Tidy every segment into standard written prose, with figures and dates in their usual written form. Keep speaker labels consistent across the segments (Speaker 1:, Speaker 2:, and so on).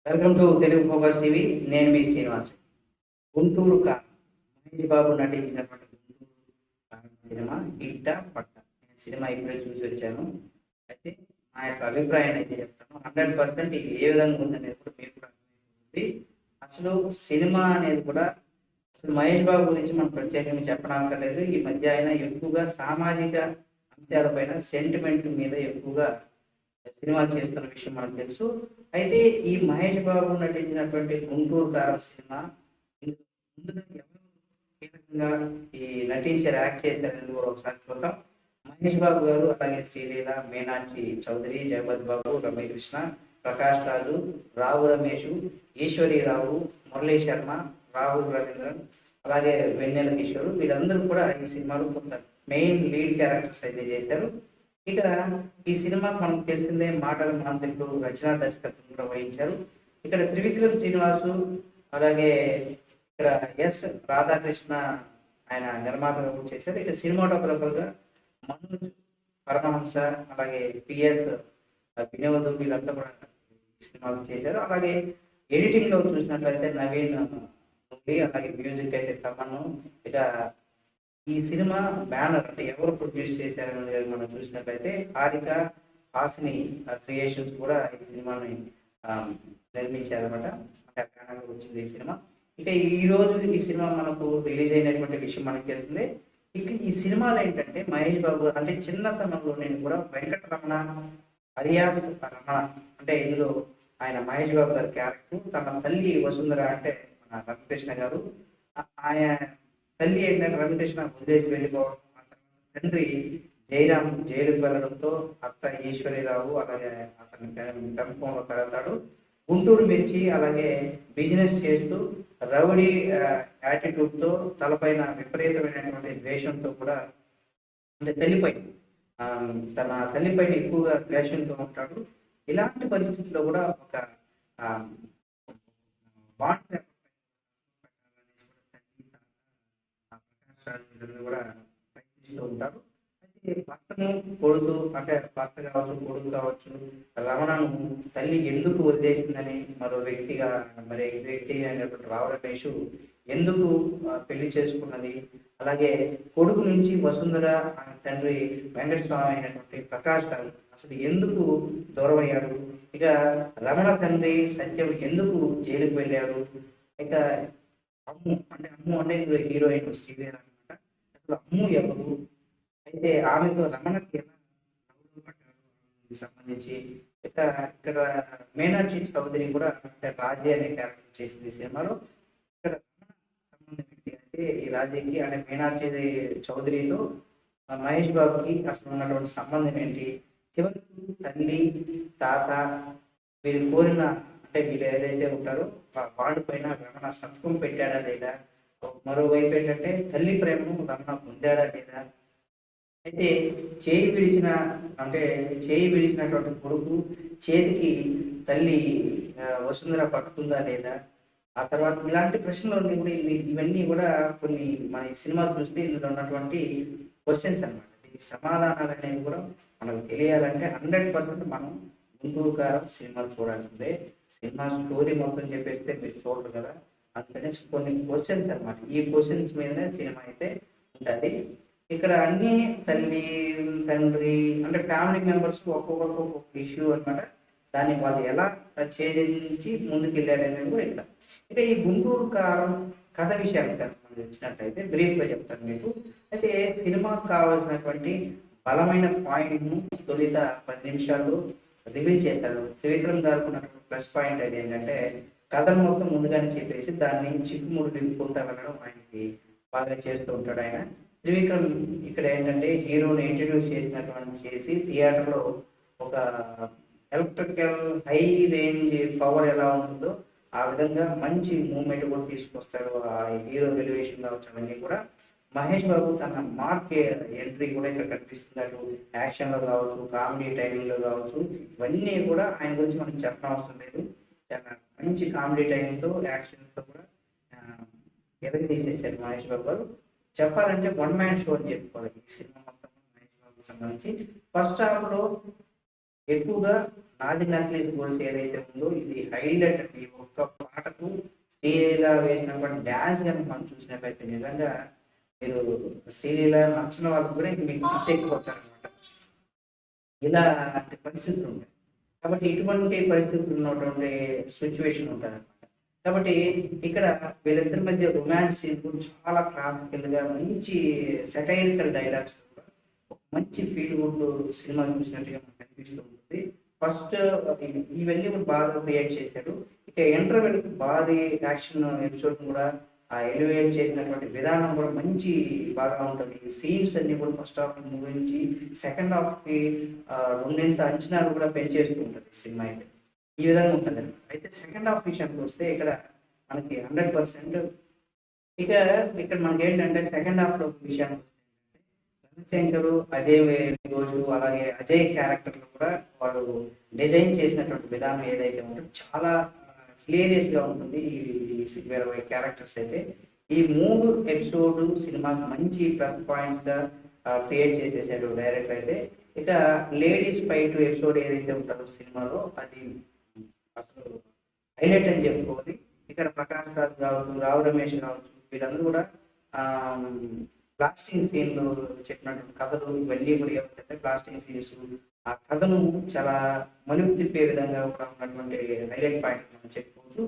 Speaker 1: Welcome to Telugu focus TV. నేను మీ శ్రీనివాస్. గుంటూరు కారం మహేష్ బాబు నటించినటువంటి గుంటూరు కారం సినిమా హిట్టా పట్టా. నేను సినిమా ఇప్పుడే చూసి వచ్చాను. అయితే నా యొక్క అభిప్రాయాన్ని అయితే చెప్తాను. 100% ఇది ఏ విధంగా ఉందనేది కూడా మీకు కూడా అర్థమవుతుంది. అసలు సినిమా అనేది కూడా అసలు మహేష్ బాబు గురించి మనం ప్రత్యేకంగా చెప్పనక్కర్లేదు. ఈ మధ్య ఆయన ఎక్కువగా సామాజిక అంశాలపైన సెంటిమెంట్ మీద ఎక్కువగా సినిమాలు చేస్తున్న విషయం మనకు తెలుసు. అయితే ఈ మహేష్ బాబు నటించినటువంటి గుంటూరు కారం సినిమా ముందుగా ఎవరు కీలకంగా ఈ నటించారు, యాక్ట్ చేశారనేది కూడా ఒకసారి చూద్దాం. మహేష్ బాబు గారు, అలాగే శ్రీలీల, మీనాక్షి చౌదరి, జగపతి బాబు, రమ్యకృష్ణ, ప్రకాష్ రాజు, రావు రమేష్, ఈశ్వరీరావు, మురళీ శర్మ, రాహుల్ రవీంద్రన్, అలాగే వెన్నెల కిషోర్, వీళ్ళందరూ కూడా ఈ సినిమాలో కొంత మెయిన్ లీడ్ క్యారెక్టర్స్ అయితే చేశారు. ఇక ఈ సినిమా మనకు తెలిసిందే, మాటల మాంత్రికుడు రచనా దర్శకత్వం కూడా వహించారు. ఇక్కడ త్రివిక్రమ్ శ్రీనివాసు, అలాగే ఇక్కడ ఎస్ రాధాకృష్ణ ఆయన నిర్మాతగా కూడా చేశారు. ఇక సినిమాటోగ్రఫర్గా మనోజ్ పరమహంస, అలాగే పిఎస్ వినోద్, వీళ్ళంతా కూడా సినిమాలు చేశారు. అలాగే ఎడిటింగ్ లో చూసినట్లయితే నవీన్ మురళి, అలాగే మ్యూజిక్ అయితే తమను. ఇక ఈ సినిమా బ్యానర్ అంటే ఎవరు ప్రొడ్యూస్ చేశారనేది మనం చూసినట్లయితే హారిక హాసిని క్రియేషన్స్ కూడా ఈ సినిమాని నిర్మించారనమాట. అంటే ఆ బ్యానర్ వచ్చింది ఈ సినిమా. ఇక ఈ రోజు ఈ సినిమా మనకు రిలీజ్ అయినటువంటి విషయం మనకు తెలిసిందే. ఇక ఈ సినిమాలో ఏంటంటే మహేష్ బాబు అంటే చిన్నతనంలో నేను కూడా వెంకటరమణ అలియాస్ రమణ, అంటే ఇందులో ఆయన మహేష్ బాబు గారి క్యారెక్టర్, తన తల్లి వసుంధర అంటే మన రమకృష్ణ గారు, ఆయన తల్లి ఏంటంటే రవికృష్ణ వదిలేసి వెళ్ళిపోవడం, ఆ తర్వాత తండ్రి జయరాం జైలుకు వెళ్ళడంతో అత్త ఈశ్వరీరావు అలాగే అతని పెంపకంలో పెడతాడు. గుంటూరు మిర్చి అలాగే బిజినెస్ చేస్తూ రౌడీ యాటిట్యూడ్తో, తలపైన విపరీతమైనటువంటి ద్వేషంతో కూడా, అంటే తల్లిపై తన తల్లిపైన ఎక్కువగా ద్వేషంతో ఉంటాడు. ఇలాంటి పరిస్థితుల్లో కూడా ఒక బాండ్ పేపర్ కూడా ప్రయత్నిస్తూ ఉంటారు. అయితే భర్తను కొడుకు, అంటే భర్త కావచ్చు, కొడుకు కావచ్చు, రమణను తల్లి ఎందుకు వదిలేసిందని మరి వ్యక్తి అయినటువంటి రావు రమేష్ ఎందుకు పెళ్లి చేసుకున్నది, అలాగే కొడుకు నుంచి వసుంధర తండ్రి వెంకటస్వామి అయినటువంటి ప్రకాష్ రావు అసలు ఎందుకు దూరం అయ్యాడు, ఇక రమణ తండ్రి సత్యం ఎందుకు జైలుకు వెళ్ళాడు, ఇక అమ్ము అంటే ఇందులో హీరోయిన్ శ్రీదేవి అనమాట. అసలు అమ్ము ఎవరు, అయితే ఆమెతో రమణకి ఎలా గౌరవ పడ్డాడు సంబంధించి, ఇక ఇక్కడ మీనాక్షి చౌదరి కూడా అంటే రాజీ అనే క్యారెక్టర్ చేసింది సినిమాలో. ఇక్కడ రమణ సంబంధం ఏంటి అంటే ఈ రాజీకి అంటే మీనాక్షి చౌదరితో మహేష్ బాబుకి అసలు ఉన్నటువంటి సంబంధం ఏంటి, చివరికి తల్లి తాత వీరు కోరిన అంటే వీళ్ళు ఏదైతే ఉంటారో వాడి పైన రమణ సంతకం పెట్టాడా లేదా, మరోవైపు ఏంటంటే తల్లి ప్రేమను రమణ పొందాడా లేదా, అయితే చేయి విడిచినటువంటి కొడుకు చేతికి తల్లి వసుంధర పట్టుకుందా లేదా, ఆ తర్వాత ఇలాంటి ప్రశ్నలు కూడా ఇవన్నీ కూడా కొన్ని మన ఈ సినిమా చూస్తే ఇందులో ఉన్నటువంటి క్వశ్చన్స్ అనమాట. దీనికి సమాధానాలు అనేది కూడా మనకు తెలియాలంటే 100% మనం గుంటూరు కారం సినిమాలు చూడాల్సిందే. సినిమా స్టోరీ మొత్తం చెప్పేస్తే మీరు చూడరు కదా, అందుకనే కొన్ని క్వశ్చన్స్ అనమాట. ఈ క్వశ్చన్స్ మీదనే సినిమా అయితే ఉంటుంది. ఇక్కడ అన్ని తల్లి తండ్రి అంటే ఫ్యామిలీ మెంబర్స్ ఒక్కొక్క ఇష్యూ అనమాట. దాన్ని వాళ్ళు ఎలా ఛేదించి ముందుకెళ్ళారు అనేది కూడా ఇక్కడ. ఇక ఈ గుంటూరు కారం కథ విషయానికి మనం వచ్చినట్లయితే బ్రీఫ్గా చెప్తాను మీకు. అయితే సినిమాకు కావాల్సినటువంటి బలమైన పాయింట్ను తొలిత 10 నిమిషాల్లో రివీల్ చేస్తాడు త్రివిక్రమ్ గారికి. ఉన్నటువంటి ప్లస్ పాయింట్ అది ఏంటంటే కథను మొత్తం ముందుగానే చెప్పేసి దాన్ని చిక్కుముడు నింపుకుంటా వెళ్ళడం ఆయనకి బాగా చేస్తూ ఉంటాడు ఆయన. త్రివిక్రమ్ ఇక్కడ ఏంటంటే హీరోని ఇంట్రడ్యూస్ చేసి థియేటర్లో ఒక ఎలక్ట్రికల్ హై రేంజ్ పవర్ ఎలా ఉంటుందో ఆ విధంగా మంచి మూమెంట్ కూడా తీసుకొస్తాడు. ఆ హీరో ఎలివేషన్ కావచ్చు, అవన్నీ కూడా మహేష్ బాబు తన మార్క్ ఎంట్రీ కూడా ఇక్కడ కనిపిస్తుంది. అటు యాక్షన్లో కావచ్చు, కామెడీ టైమింగ్లో కావచ్చు, ఇవన్నీ కూడా ఆయన గురించి మనం చెప్పడం అవసరం లేదు. చాలా మంచి కామెడీ టైమింగ్తో యాక్షన్తో కూడా ఎదగ తీసేసాడు మహేష్ బాబు గారు. చెప్పాలంటే వన్ మ్యాన్ షో అని చెప్పుకోవాలి ఈ సినిమా మొత్తం మహేష్ బాబుకి సంబంధించి. ఫస్ట్ హాఫ్లో ఎక్కువగా నాది నక్లీస్ గోల్స్ ఏదైతే ఉందో ఇది హైలైట్ అండి. ఈ ఒక్క పాటకు శ్రీలీల వేసినటువంటి డ్యాన్స్ కనుక మనం చూసినట్లయితే నిజంగా మీరు శ్రీలీల నచ్చిన వాళ్ళకి కూడా ఇంక మీకు పిచ్చెక్కిపోతారనమాట. ఇలాంటి పరిస్థితులు ఉంటాయి. కాబట్టి ఇటువంటి పరిస్థితులు ఉన్నటువంటి సిచ్యువేషన్ ఉంటదనమాట. కాబట్టి ఇక్కడ వీళ్ళిద్దరి మధ్య రొమాన్స్ సీన్ కూడా చాలా క్లాసికల్‌గా మంచి సటైరికల్ డైలాగ్స్ కూడా ఒక మంచి ఫీల్ గుడ్ సినిమా చూసినట్టుగా మనకు అనిపిస్తూ ఉంటుంది. ఫస్ట్ ఇవన్నీ కూడా బాగా క్రియేట్ చేశాడు. ఇక ఇంటర్వెల్‌కి భారీ యాక్షన్ ఎపిసోడ్‌ని కూడా ఎలివేట్ చేసినటువంటి విధానం కూడా మంచి బాగా ఉంటది. సీన్స్ అన్నీ కూడా ఫస్ట్ హాఫ్ ముగించి సెకండ్ హాఫ్‌కి రెండింత అంచనాలు కూడా పెంచేస్తూ ఉంటది సినిమా అయితే. ఈ విధంగా ఉంటదనమాట. అయితే సెకండ్ హాఫ్ విషయానికి వస్తే ఇక్కడ మనకి 100% ఇక ఇక్కడ మనకేంటంటే సెకండ్ హాఫ్‌లో విషయానికి వస్తే రవిశంకరు, అజయ్ ఘోష్ అలాగే అజయ్ క్యారెక్టర్‌లు కూడా వాళ్ళు డిజైన్ చేసినటువంటి విధానం ఏదైతే ఉందో చాలా హిలేరియస్‌గా ఉంటుంది. ఇది 20 క్యారెక్టర్స్ అయితే. ఈ 3 ఎపిసోడ్ సినిమాకి మంచి ప్లస్ పాయింట్స్‌గా క్రియేట్ చేసేసాడు డైరెక్టర్ అయితే. ఇక లేడీస్ ఫైట్ ఎపిసోడ్ ఏదైతే ఉంటుందో సినిమాలో అది అసలు హైలైట్ అని చెప్పుకోవాలి. ఇక్కడ ప్రకాష్ రాజ్ కావచ్చు, రావు రమేష్ కావచ్చు వీళ్ళందరూ కూడా ఆహ్, బ్లాస్టింగ్ సీన్‌లు చెప్పినటువంటి కథలు ఇవన్నీ కూడా ఏవైతే బ్లాస్టింగ్ సీన్స్ ఆ కథను చాలా మలుపు తిప్పే విధంగా కూడా ఉన్నటువంటి హైలైట్ పాయింట్ మనం చెప్పుకోవచ్చు.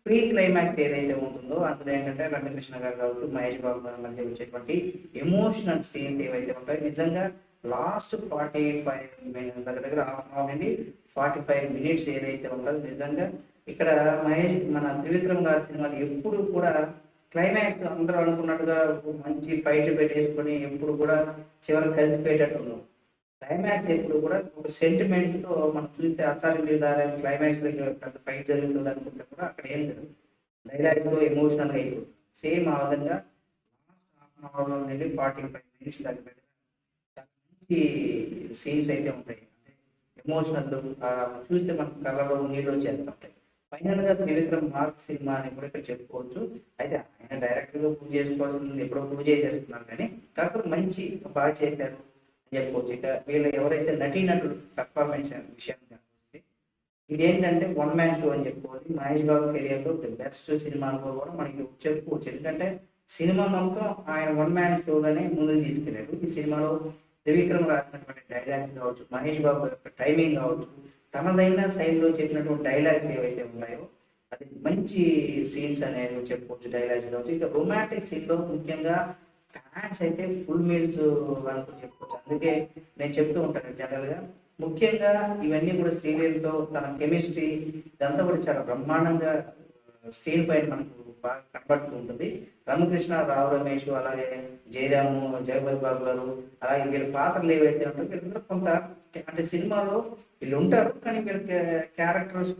Speaker 1: ప్రీ క్లైమాక్స్ ఏదైతే ఉంటుందో అందులో ఏంటంటే రమ్యకృష్ణ గారు కావచ్చు, మహేష్ బాబు గారి మధ్య వచ్చేటువంటి ఎమోషనల్ సీన్స్ ఏవైతే ఉంటాయో నిజంగా లాస్ట్ 45 మినిట్స్ దగ్గర హాఫ్ అన్ అవర్ నుండి 45 మినిట్స్ ఏదైతే ఉంటుందో నిజంగా ఇక్కడ మన త్రివిక్రమ్ గారి సినిమాలు ఎప్పుడు కూడా క్లైమాక్స్ అందరూ అనుకున్నట్టుగా మంచి ఫైట్ పెట్టేసుకొని ఎప్పుడు కూడా చివరికి కలిసిపోయేటట్టు ఉండవు. క్లైమాక్స్ ఎప్పుడు కూడా ఒక సెంటిమెంట్‌తో మనం చూస్తే అత్తారింటికి దారేది క్లైమాక్స్‌లో పెద్ద ఫైట్ జరుగుతుంది అనుకుంటే కూడా అక్కడ ఏం జరగదు. డైలాగ్స్‌లో ఎమోషనల్‌గా అయిపోతుంది. సేమ్ ఆ విధంగా లాస్ట్ హాఫ్ అన్ అవర్ నుండి 45 మినిట్స్ దాకా చాలా మంచి సీన్స్ అయితే ఉంటాయి. అంటే ఎమోషనల్ చూస్తే మనకు కళ్ళలో నీళ్ళు వచ్చేస్తా ఉంటాయి. ఫైనల్‌గా త్రివిక్రమ్ మార్క్ సినిమా అని కూడా ఇక్కడ చెప్పుకోవచ్చు. అయితే ఆయన డైరెక్టర్‌గా ప్రూవ్ చేసుకోవాల్సింది ఎప్పుడో ప్రూవ్ చేసేసుకున్నారు కానీ కాకపోతే మంచి బాగా చేశారు అని చెప్పుకోవచ్చు. ఇక వీళ్ళు ఎవరైతే నటీనటులు పెర్ఫార్మెన్స్ విషయానికి వస్తే ఇదేంటంటే వన్ మ్యాన్ షో అని చెప్పుకోవాలి. మహేష్ బాబు కెరియర్‌లో ది బెస్ట్ సినిమా అనుకో కూడా మనకి చెప్పుకోవచ్చు. ఎందుకంటే సినిమా మొత్తం ఆయన వన్ మ్యాన్ షోగానే ముందుకు తీసుకెళ్ళాడు. ఈ సినిమాలో త్రివిక్రమ్ రాసినటువంటి డైలాగ్స్ కావచ్చు, మహేష్ బాబు యొక్క టైమింగ్ కావచ్చు, తనదైన శైలిలో చెప్పినటువంటి డైలాగ్స్ ఏవైతే ఉన్నాయో అది మంచి సీన్స్ అనేవి చెప్పుకోవచ్చు. డైలాగ్స్ కావచ్చు. ఇక రొమాంటిక్ సీన్‌లో ముఖ్యంగా ఫ్యాన్స్ అయితే ఫుల్ మీల్స్ అనుకుని చెప్పుకోవచ్చు. అందుకే నేను చెప్తూ ఉంటాను జనరల్‌గా. ముఖ్యంగా ఇవన్నీ కూడా శ్రీలీలతో తన కెమిస్ట్రీ ఇదంతా కూడా చాలా బ్రహ్మాండంగా స్క్రీన్ పైన మనకు బాగా కనబడుతూ ఉంటుంది. రామకృష్ణ, రావు రమేష్ అలాగే జయరాము, జగపతి బాబు గారు అలాగే వీళ్ళ పాత్రలు ఏవైతే ఉంటాయో వీళ్ళందరూ కొంత అంటే సినిమాలో వీళ్ళు ఉంటారు. కానీ వీళ్ళకి క్యారెక్టర్స్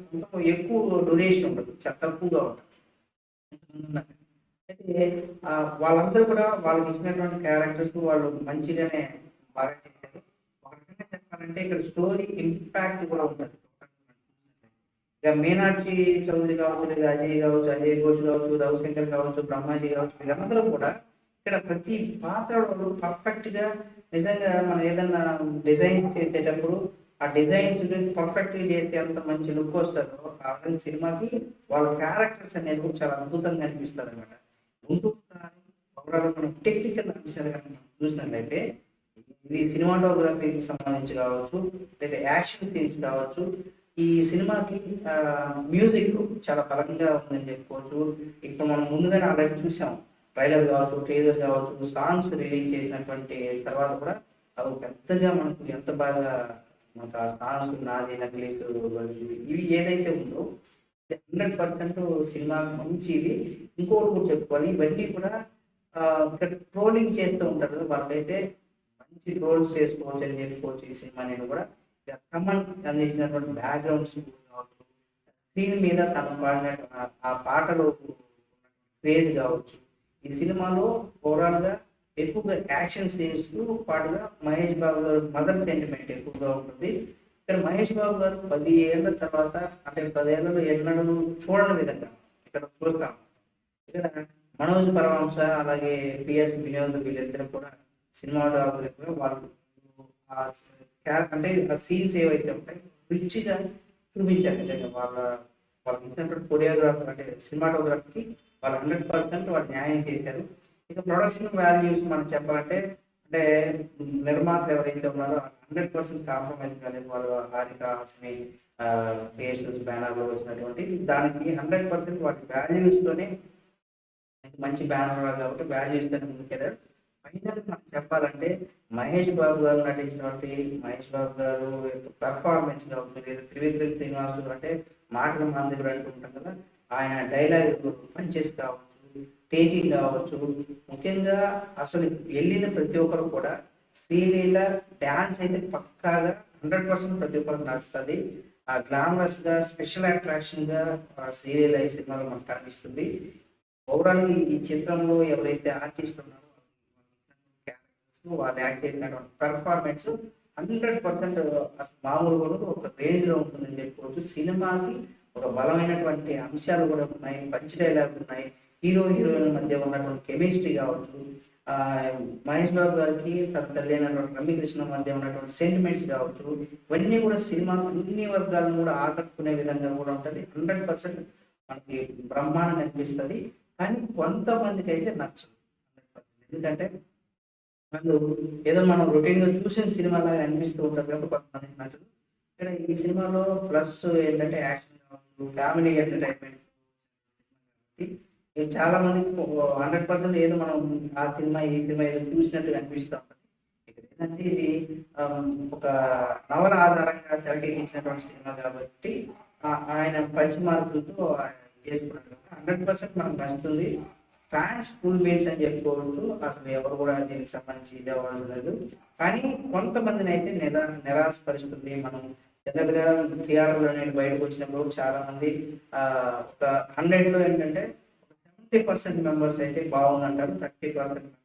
Speaker 1: ఎక్కువ డ్యూరేషన్ ఉండదు. చాలా తక్కువగా ఉంటుంది. ఇంతకుముందు ఉన్నట్టు. అయితే వాళ్ళందరూ కూడా వాళ్ళకి ఇచ్చినటువంటి క్యారెక్టర్స్ వాళ్ళు మంచిగానే బాగా చేశారు. ఒక రకంగా చెప్పాలంటే ఇక్కడ స్టోరీ ఇంపాక్ట్ కూడా ఉంటది. ఇక మీనాక్షి చౌదరి కావచ్చు, లేదా అజయ్ కావచ్చు, అజయ్ ఘోష్ కావచ్చు, రవిశంకర్ కావచ్చు, బ్రహ్మాజీ కావచ్చు వీళ్ళందరూ కూడా ఇక్కడ ప్రతి పాత్ర వాళ్ళు పర్ఫెక్ట్‌గా నిజంగా మనం ఏదన్నా డిజైన్స్ చేసేటప్పుడు ఆ డిజైన్స్ పర్ఫెక్ట్‌గా చేస్తే ఎంత మంచి లుక్ వస్తదో ఆ విధంగా సినిమాకి వాళ్ళ క్యారెక్టర్స్ అనేవి కూడా చాలా అద్భుతంగా అనిపిస్తదనమాట. గుంటూరు కారం ఓవరాల్‌గా మనం టెక్నికల్ అంశాలు గనుక మనం చూసినట్లయితే ఇది సినిమాటోగ్రఫీకి సంబంధించి కావచ్చు, లేదా యాక్షన్ సీన్స్ కావచ్చు, ఈ సినిమాకి మ్యూజిక్ చాలా బలంగా ఉందని చెప్పుకోవచ్చు. ఇప్పుడు మనం ముందుగానే ఆల్రెడీ చూసాం. ట్రైలర్ కావచ్చు, ట్రైలర్ కావచ్చు, సాంగ్స్ రిలీజ్ చేసినటువంటి తర్వాత కూడా అవి పెద్దగా మనకు ఎంత బాగా మనకు ఆ సాంగ్స్ 'నాది నక్లీసు' ఇవి ఏదైతే ఉందో ఇది 100% సినిమా మంచిది. ఇంకోటి కూడా చెప్పుకోవాలి. ఇవన్నీ కూడా ఇక్కడ ట్రోలింగ్ చేస్తూ ఉంటారు కదా! వాళ్ళకైతే మంచి ట్రోల్స్ చేసుకోవచ్చు అని చెప్పుకోవచ్చు ఈ సినిమా నేను కూడా. ఇక తమన్ అందించినటువంటి బ్యాక్‌గ్రౌండ్ స్కోర్ కావచ్చు, స్క్రీన్ మీద తను పాడినట్టు ఆ పాటలు క్రేజ్ కావచ్చు. ఈ సినిమాలో ఓవరాల్‌గా ఎక్కువగా యాక్షన్ సీన్స్‌తో పాటుగా మహేష్ బాబు గారు మదర్ సెంటిమెంట్ ఎక్కువగా ఉంటుంది. ఇక్కడ మహేష్ బాబు గారు 10 ఏళ్ల తర్వాత అంటే 10 ఏళ్లలో ఎన్నడూ చూడని విధంగా ఇక్కడ చూస్తాం. ఇక్కడ మనోజ్ పరమహంస అలాగే పిఎస్ వినోద్ వీళ్ళిద్దరూ కూడా సినిమాటోగ్రఫీలో వాళ్ళు అంటే ఆ సీన్స్ ఏవైతే ఉంటాయి రిచ్గా చూపించారు. నిజంగా వాళ్ళకి ఇచ్చినటువంటి కొరియోగ్రాఫర్ అంటే సినిమాటోగ్రఫీకి వాళ్ళు 100% వాళ్ళు న్యాయం చేశారు. ఇక ప్రొడక్షన్ వాల్యూస్ మనం చెప్పాలంటే అంటే నిర్మాతలు ఎవరైతే ఉన్నారో 100% కాంప్రమైజ్ కాలేదు. వాళ్ళు హారిక హాసిని క్రియేషన్స్ బ్యానర్లో వచ్చినటువంటి దానికి 100% వాటి వాల్యూస్తోనే మంచి బ్యానర్ కాబట్టి వాల్యూస్తోనే ముందుకెళ్ళారు. ఫైనల్ మనం చెప్పాలంటే మహేష్ బాబు గారు నటించినటువంటి మహేష్ బాబు గారు యొక్క పెర్ఫార్మెన్స్ కావచ్చు లేదా త్రివిక్రమ్ శ్రీనివాసులు అంటే మాటల మందిరం అంటుంటాం కదా, ఆయన డైలాగ్ పంచెస్ కావచ్చు, టేకింగ్ కావచ్చు, ముఖ్యంగా అసలు వెళ్ళిన ప్రతి ఒక్కరు కూడా శ్రీలీల డ్యాన్స్ అయితే పక్కాగా 100% ప్రతి ఒక్కరికి నడుస్తుంది. ఆ గ్లామరస్ గా స్పెషల్ అట్రాక్షన్ గా శ్రీలీల ఈ సినిమాలో మనకు కనిపిస్తుంది. ఓవరాల్ ఈ చిత్రంలో ఎవరైతే ఆర్టిస్ట్ ఉన్నారో వాళ్ళు యాక్ట్ చేసినటువంటి పెర్ఫార్మెన్స్ 100% అసలు మామూలుగా ఉండదు, ఒక రేంజ్ లో ఉంటుందని చెప్పుకోవచ్చు. సినిమాకి ఒక బలమైనటువంటి అంశాలు కూడా ఉన్నాయి, పంచ్ డైలాగ్ ఉన్నాయి, హీరో హీరోయిన్ మధ్య ఉన్నటువంటి కెమిస్ట్రీ కావచ్చు, ఆ మహేష్ బాబు గారికి తన తల్లి అయినటువంటి రమ్యకృష్ణ మధ్య ఉన్నటువంటి సెంటిమెంట్స్ కావచ్చు, ఇవన్నీ కూడా సినిమా అన్ని వర్గాలను కూడా ఆకట్టుకునే విధంగా కూడా ఉంటుంది. 100% మనకి బ్రహ్మాండంగా అనిపిస్తుంది. కానీ కొంతమందికి అయితే నచ్చదు 100%. ఎందుకంటే వాళ్ళు ఏదో మనం రొటీన్ గా చూసిన సినిమా లాగా అనిపిస్తూ ఉంటుంది కాబట్టి కొంతమందికి నచ్చదు. ఇక్కడ ఈ సినిమాలో ప్లస్ ఏంటంటే యాక్షన్ కావచ్చు, ఫ్యామిలీ ఎంటర్టైన్మెంట్ ఇది చాలా మందికి 100% ఏదో మనం ఆ సినిమా ఈ సినిమా ఏదో చూసినట్టుగా అనిపిస్తూ ఉంటుంది. ఇక్కడ ఏంటంటే ఇది ఒక నవల ఆధారంగా తెరకెక్కించినటువంటి సినిమా కాబట్టి ఆయన పంచ్ మార్కులతో చేసుకున్నాడు. 100% మనకు నచ్చుతుంది. ఫ్యాన్స్ ఫుల్ మేల్స్ అని చెప్పుకోవచ్చు. అసలు ఎవరు కూడా దీనికి సంబంధించి ఇది అవ్వాల్సి లేదు. కానీ కొంతమందిని అయితే నిరాశపరుస్తుంది. మనం జనరల్ గా థియేటర్లో నేను బయటకు వచ్చినప్పుడు చాలా మంది ఒక 100లో ఏంటంటే 70% మెంబర్స్ అయితే బాగుందంటారు, 30% మెంబర్స్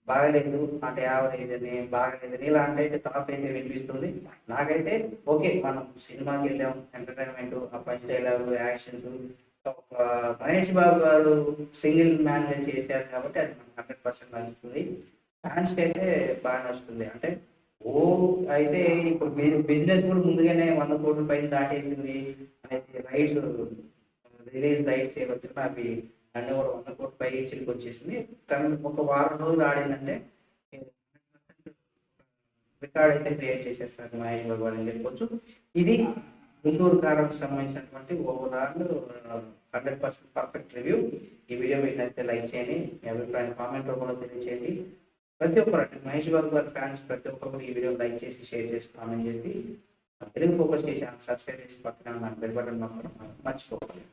Speaker 1: బాగలేదు అంటే యావరేజ్ అని బాగలేదని ఇలాంటి అయితే టాక్ అయితే వినిపిస్తుంది. నాకైతే ఓకే, మనం సినిమాకి వెళ్ళాం, ఎంటర్టైన్మెంట్, ఆ పంచ్ డైలాగ్, యాక్షన్స్ ఒక మహేష్ బాబు గారు సింగిల్ మ్యాన్ గా చేశారు కాబట్టి అది మనకు 100% నచ్చుతుంది. ఫ్యాన్స్ కి అయితే బాగా నచ్చుతుంది. అంటే ఓ అయితే ఇప్పుడు బిజినెస్ కూడా ముందుగానే 100 కోట్ల పైన దాటేసింది అనేది రైట్స్ రిలీజ్ రైట్స్ ఏవైతే అవి అన్ని కూడా 100 కోట్ల పై చిలికి వచ్చేసింది. కానీ ఒక వారం రోజులు ఆడిందంటే రికార్డ్ అయితే క్రియేట్ చేసేస్తారు మహేష్ బాబు అని చెప్పొచ్చు. ఇది గుంటూరు కారంకి సంబంధించినటువంటి ఓవరాల్ 100% పర్ఫెక్ట్ రివ్యూ. ఈ వీడియో మీకు నచ్చితే లైక్ చేయండి, మీ అభిప్రాయం కామెంట్ రూపంలో తెలియచేయండి. ప్రతి ఒక్కరు అంటే మహేష్ బాబు గారి ఫ్యాన్స్ ప్రతి ఒక్కరు ఈ వీడియో లైక్ చేసి షేర్ చేసి కామెంట్ చేసి తెలుగు ఫోకస్ ఛానల్ సబ్స్క్రైబ్ చేసి పక్కన ఉన్న బెల్ బటన్ నొక్కడం మర్చిపోకండి.